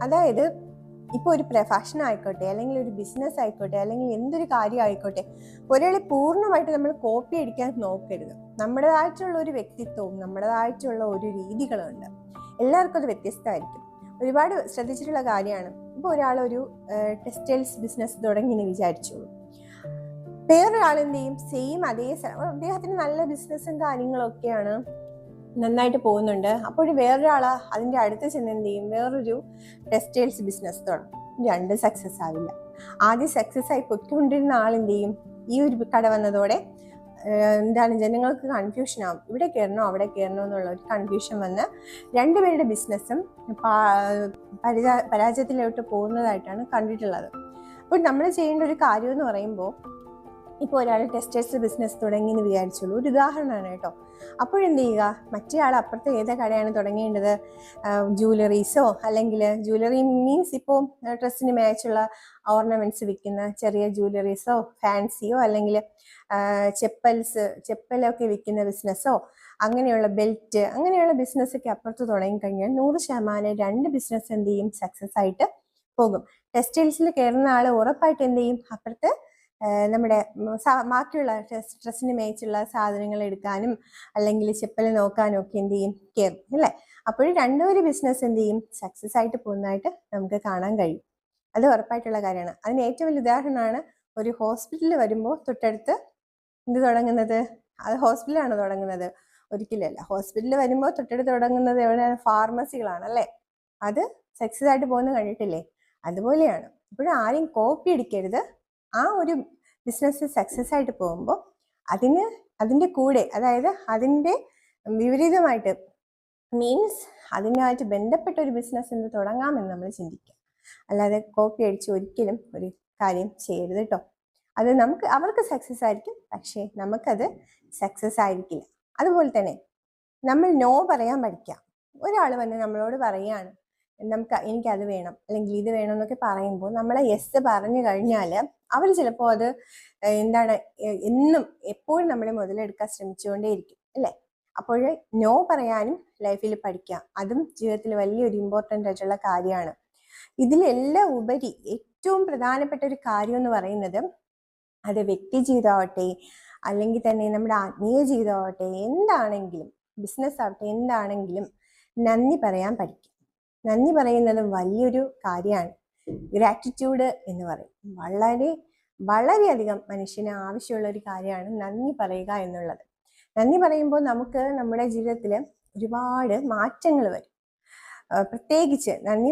അതായത് ഇപ്പോൾ ഒരു പ്രൊഫഷൻ ആയിക്കോട്ടെ, അല്ലെങ്കിൽ ഒരു ബിസിനസ് ആയിക്കോട്ടെ, അല്ലെങ്കിൽ എന്തൊരു കാര്യം ആയിക്കോട്ടെ, ഒരാളെ പൂർണ്ണമായിട്ട് നമ്മൾ കോപ്പി അടിക്കാൻ നോക്കരുത്. നമ്മുടേതായിട്ടുള്ള ഒരു വ്യക്തിത്വവും നമ്മുടേതായിട്ടുള്ള ഒരു രീതികളുണ്ട്. എല്ലാവർക്കും അത് വ്യത്യസ്തമായിരിക്കും. ഒരുപാട് ശ്രദ്ധിച്ചിട്ടുള്ള കാര്യമാണ്. ഇപ്പോൾ ഒരാളൊരു ടെക്സ്റ്റൈൽസ് ബിസിനസ് തുടങ്ങി എന്ന് വിചാരിച്ചോളൂ. വേറൊരാൾ എന്ത് ചെയ്യും? സെയിം അതേ അദ്ദേഹത്തിന് നല്ല ബിസിനസ്സും കാര്യങ്ങളൊക്കെയാണ്, നന്നായിട്ട് പോകുന്നുണ്ട്. അപ്പോൾ വേറൊരാള് അതിൻ്റെ അടുത്ത് ചെന്ന് എന്ത് ചെയ്യും? വേറൊരു ടെക്സ്റ്റൈൽസ് ബിസിനസ് തുടങ്ങും. രണ്ടും സക്സസ് ആവില്ല. ആദ്യം സക്സസ് ആയി പൊയ്ക്കൊണ്ടിരുന്ന ആൾ എന്ത് ചെയ്യും? ഈ ഒരു കട വന്നതോടെ ജനങ്ങൾക്ക് കൺഫ്യൂഷൻ ആവും. ഇവിടെ കയറണോ അവിടെ കയറണോ എന്നുള്ള ഒരു കൺഫ്യൂഷൻ വന്ന് രണ്ടുപേരുടെ ബിസിനസ്സും പരാജയത്തിലോട്ട് പോകുന്നതായിട്ടാണ് കണ്ടിട്ടുള്ളത്. അപ്പോൾ നമ്മൾ ചെയ്യേണ്ട ഒരു കാര്യം എന്ന് പറയുമ്പോൾ, ഇപ്പോൾ ഒരാൾ ടെക്സ്റ്റൈൽസ് ബിസിനസ് തുടങ്ങി എന്ന് വിചാരിച്ചോളൂ, ഒരു ഉദാഹരണമാണ് കേട്ടോ. അപ്പോഴെന്ത് ചെയ്യുക? മറ്റേ ആൾ അപ്പുറത്തെ ഏത് കടയാണ് തുടങ്ങേണ്ടത്? ജ്വല്ലറീസോ, അല്ലെങ്കിൽ ജ്വല്ലറി മീൻസ് ഇപ്പോൾ ഡ്രസ്സിന് മാച്ചുള്ള ഓർണമെന്റ്സ് വിൽക്കുന്ന ചെറിയ ജ്വല്ലറീസോ, ഫാൻസിയോ, അല്ലെങ്കിൽ ചെപ്പലൊക്കെ വിൽക്കുന്ന ബിസിനസ്സോ, അങ്ങനെയുള്ള ബെൽറ്റ്, അങ്ങനെയുള്ള ബിസിനസ്സൊക്കെ അപ്പുറത്ത് തുടങ്ങിക്കഴിഞ്ഞാൽ 100% രണ്ട് ബിസിനസ് എന്ത് ചെയ്യും? സക്സസ് ആയിട്ട് പോകും. ടെക്സ്റ്റൈൽസിൽ കയറുന്ന ആൾ ഉറപ്പായിട്ട് എന്ത് ചെയ്യും? അപ്പുറത്ത് നമ്മുടെ ബാക്കിയുള്ള ഡ്രസ്സിന് മേച്ചുള്ള സാധനങ്ങൾ എടുക്കാനും അല്ലെങ്കിൽ ചെപ്പൽ നോക്കാനും ഒക്കെ എന്ത് ചെയ്യും? കയറും അല്ലേ? അപ്പോഴും രണ്ടൊരു ബിസിനസ് എന്ത് ചെയ്യും? സക്സസ് ആയിട്ട് പോകുന്നതായിട്ട് നമുക്ക് കാണാൻ കഴിയും. അത് ഉറപ്പായിട്ടുള്ള കാര്യമാണ്. അതിന് ഏറ്റവും വലിയ ഉദാഹരണമാണ് ഒരു ഹോസ്പിറ്റലിൽ വരുമ്പോൾ തൊട്ടടുത്ത് എന്ത് തുടങ്ങുന്നത്? അത് ഹോസ്പിറ്റലാണ് തുടങ്ങുന്നത്? ഒരിക്കലല്ല. ഹോസ്പിറ്റലിൽ വരുമ്പോൾ തൊട്ടടുത്ത് തുടങ്ങുന്നത് എവിടെയാണ്? ഫാർമസികളാണ് അല്ലേ? അത് സക്സസ് ആയിട്ട് പോകുന്ന കണ്ടിട്ടില്ലേ? അതുപോലെയാണ്. ഇപ്പോഴും ആരെയും കോപ്പി അടിക്കരുത്. ആ ഒരു ബിസിനസ് സക്സസ് ആയിട്ട് പോകുമ്പോൾ അതിൻ്റെ കൂടെ, അതായത് അതിൻ്റെ വിപരീതമായിട്ട്, മീൻസ് അതിനായിട്ട് ബന്ധപ്പെട്ട ഒരു ബിസിനസ് എന്ത് തുടങ്ങാമെന്ന് നമ്മൾ ചിന്തിക്കുക. അല്ലാതെ കോപ്പി അടിച്ച് ഒരിക്കലും ഒരു കാര്യം ചെയ്യരുത് കേട്ടോ. അത് അവർക്ക് സക്സസ് ആയിരിക്കും, പക്ഷേ നമുക്കത് സക്സസ് ആയിരിക്കില്ല. അതുപോലെ തന്നെ നമ്മൾ നോ പറയാൻ പഠിക്കാം. ഒരാൾ വന്ന് നമ്മളോട് പറയുകയാണ്, എനിക്കത് വേണം അല്ലെങ്കിൽ ഇത് വേണം എന്നൊക്കെ പറയുമ്പോൾ നമ്മളെ യെസ് പറഞ്ഞു കഴിഞ്ഞാൽ അവർ ചിലപ്പോൾ അത് എന്നും എപ്പോഴും നമ്മളെ മുതലെടുക്കാൻ ശ്രമിച്ചുകൊണ്ടേയിരിക്കും അല്ലേ? അപ്പോൾ നോ പറയാനും ലൈഫിൽ പഠിക്കാം. അതും ജീവിതത്തിൽ വലിയൊരു ഇമ്പോർട്ടൻ്റ് ആയിട്ടുള്ള കാര്യമാണ്. ഇതിലെല്ലാം ഉപരി ഏറ്റവും പ്രധാനപ്പെട്ട ഒരു കാര്യം എന്ന് പറയുന്നത്, അത് വ്യക്തി ജീവിതമാവട്ടെ, അല്ലെങ്കിൽ തന്നെ നമ്മുടെ ആത്മീയ ജീവിതമാവട്ടെ, എന്താണെങ്കിലും, ബിസിനസ് ആവട്ടെ, എന്താണെങ്കിലും നന്ദി പറയാൻ പഠിക്കും. നന്ദി പറയുന്നത് വലിയൊരു കാര്യമാണ്. ഗ്രാറ്റിറ്റ്യൂഡ് എന്ന് പറയും. വളരെയധികം മനുഷ്യന് ആവശ്യമുള്ള ഒരു കാര്യമാണ് നന്ദി പറയുക എന്നുള്ളത്. നന്ദി പറയുമ്പോൾ നമുക്ക് നമ്മുടെ ജീവിതത്തിൽ ഒരുപാട് മാറ്റങ്ങൾ വരും. പ്രത്യേകിച്ച് നന്ദി